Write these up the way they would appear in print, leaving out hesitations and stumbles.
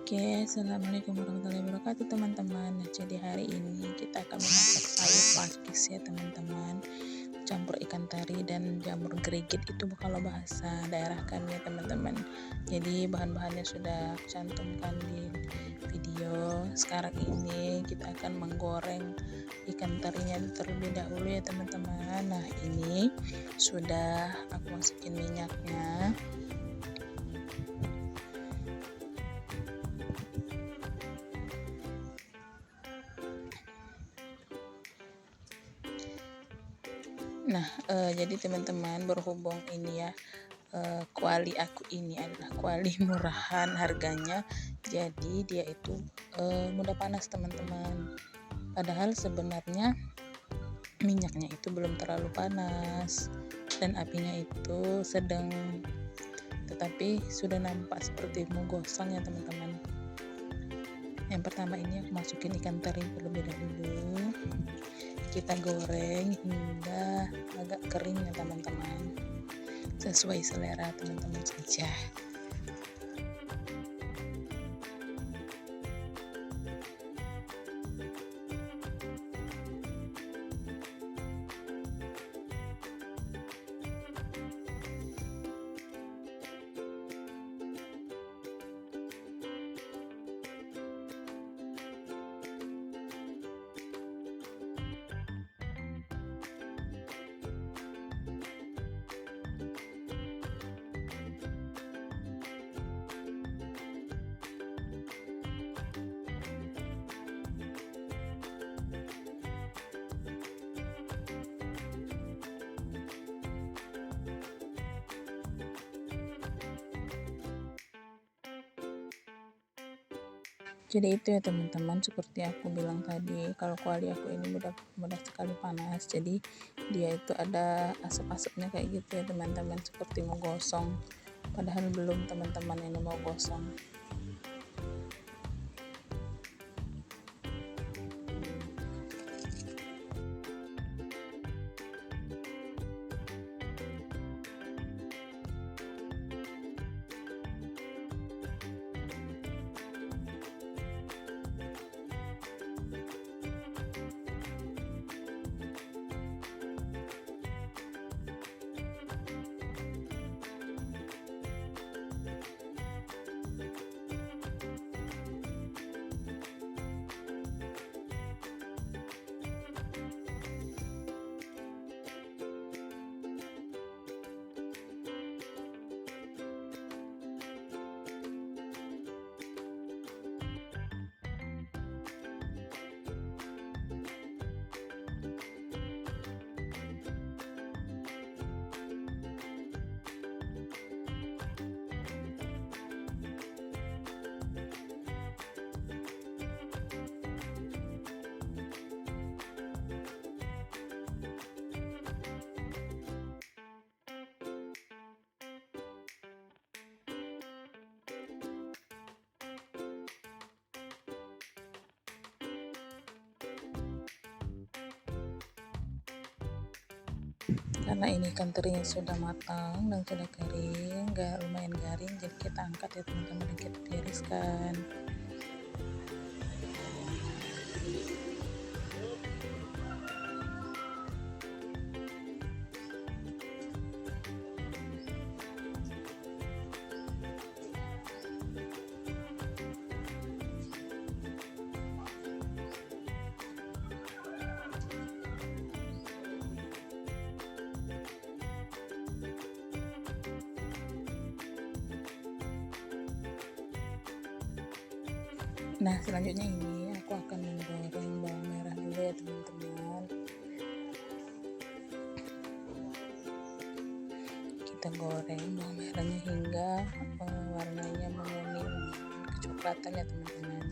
Oke, assalamualaikum warahmatullahi wabarakatuh teman-teman. Nah, jadi hari ini kita akan memasak sayur pakis ya teman-teman. Campur ikan teri dan jamur gerigit itu kalau bahasa daerah kami ya teman-teman. Jadi bahan-bahannya sudah aku cantumkan di video. Sekarang ini kita akan menggoreng ikan terinya terlebih dahulu ya teman-teman. Nah, ini sudah aku masukin minyaknya. Nah, jadi teman-teman, berhubung ini ya, kuali aku ini adalah kuali murahan harganya, jadi dia itu mudah panas teman-teman. Padahal sebenarnya minyaknya itu belum terlalu panas dan apinya itu sedang, tetapi sudah nampak seperti mau gosong ya teman-teman. Yang pertama ini aku masukin ikan teri terlebih dahulu, kita goreng hingga agak kering ya teman-teman, sesuai selera teman-teman saja. Jadi itu ya teman-teman, seperti aku bilang tadi, kalau kuali aku ini mudah sekali panas, jadi dia itu ada asap-asapnya kayak gitu ya teman-teman, seperti mau gosong, padahal belum teman-teman, ini mau gosong. Karena ini ikan terinya sudah matang dan sudah kering, lumayan garing, jadi kita angkat ya teman-teman, dan kita tiriskan. Nah, selanjutnya ini aku akan menggoreng bawang merah dulu ya teman-teman. Kita goreng bawang merahnya hingga warnanya menguning kecoklatan ya teman-teman.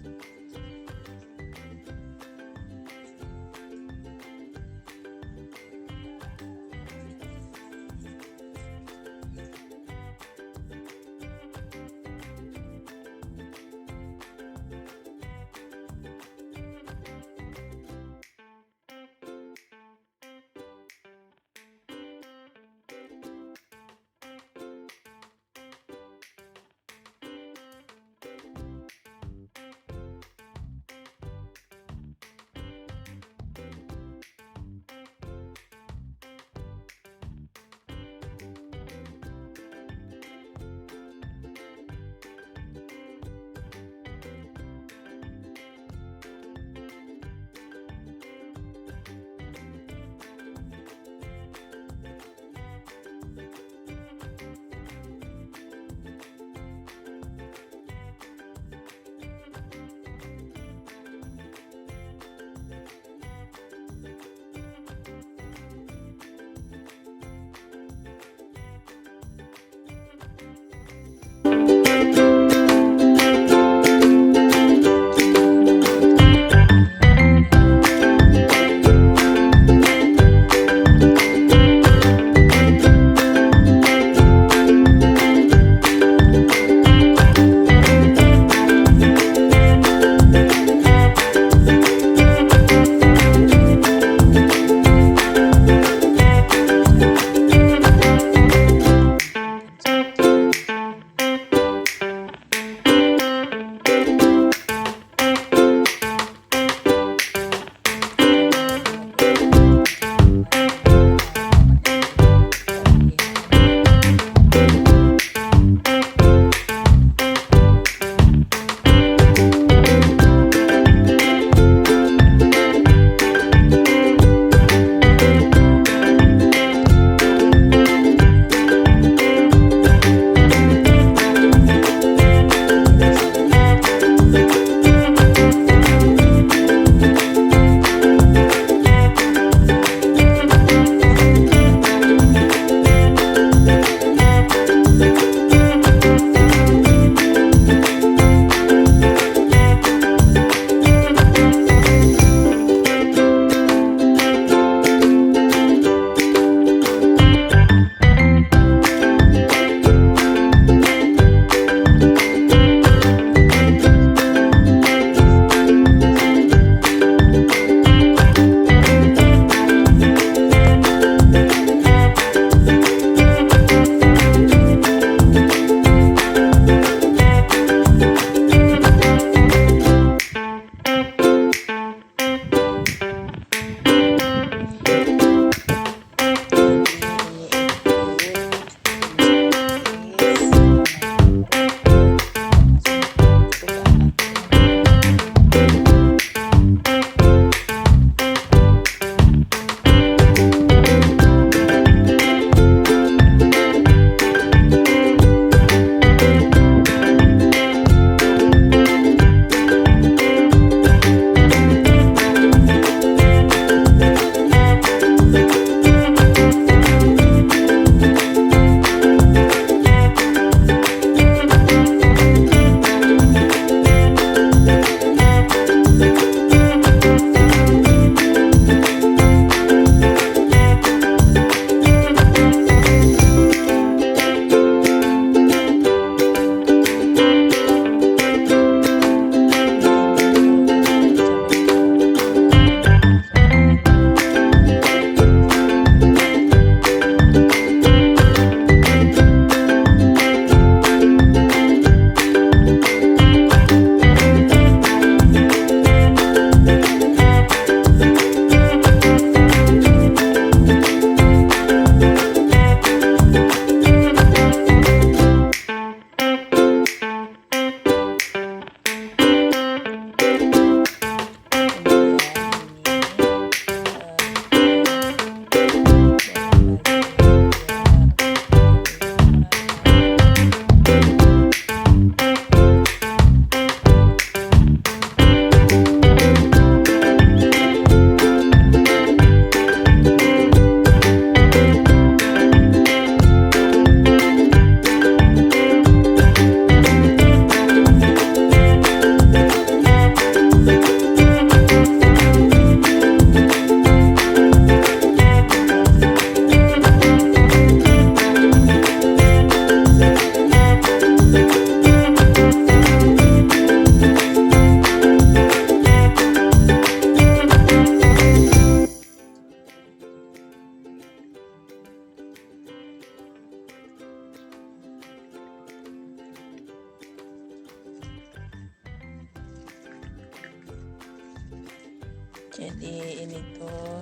Jadi ini tuh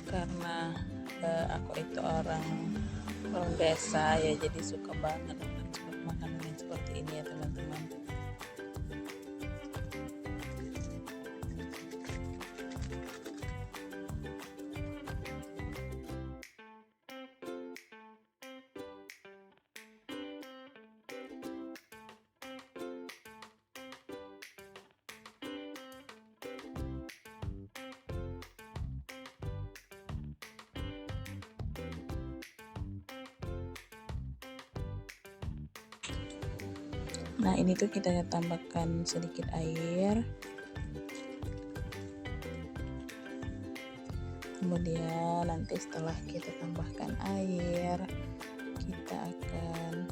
karena aku itu orang desa ya, jadi suka banget makan makanan yang seperti ini ya teman-teman. Nah ini tuh kita tambahkan sedikit air, kemudian nanti setelah kita tambahkan air, kita akan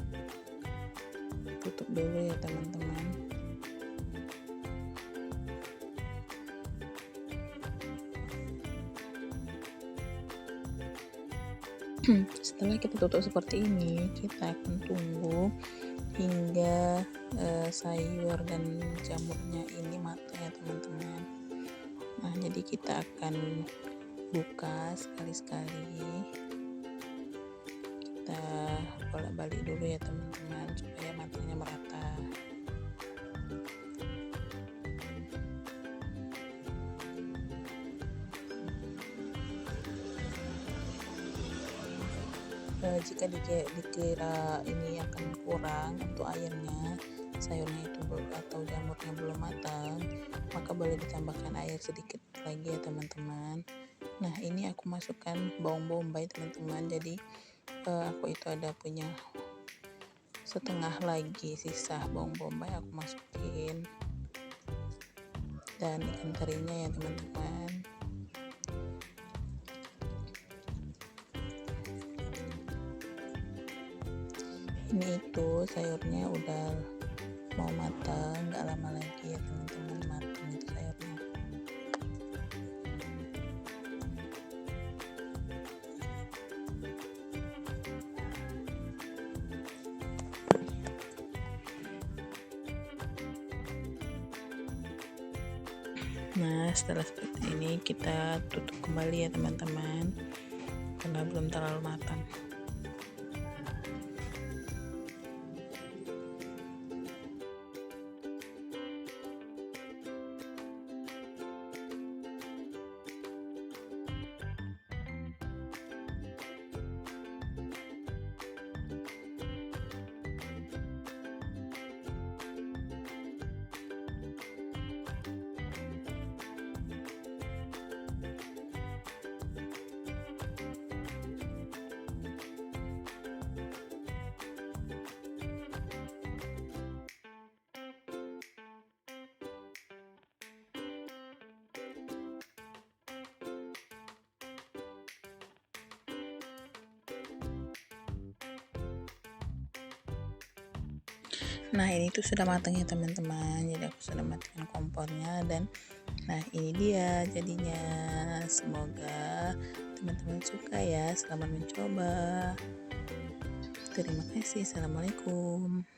tutup dulu ya teman-teman. Setelah kita tutup seperti ini, kita akan tunggu hingga sayur dan jamurnya ini matang ya teman-teman. Nah jadi kita akan buka sekali-sekali, kita bolak-balik dulu ya teman-teman supaya matangnya merata. Jika dikira ini akan kurang untuk airnya, sayurnya itu atau jamurnya belum matang, maka boleh ditambahkan air sedikit lagi ya teman-teman. Nah ini aku masukkan bawang bombay teman-teman, jadi aku itu ada punya setengah lagi sisa bawang bombay, aku masukin, dan ikan terinya ya teman-teman. Ini itu sayurnya udah mau matang, nggak lama lagi ya teman-teman matang itu sayurnya. Nah setelah seperti ini kita tutup kembali ya teman-teman, karena belum terlalu matang. Nah ini tuh sudah matang ya teman-teman, jadi aku sudah matikan kompornya, dan nah ini dia jadinya. Semoga teman-teman suka ya. Selamat mencoba. Terima kasih. Assalamualaikum.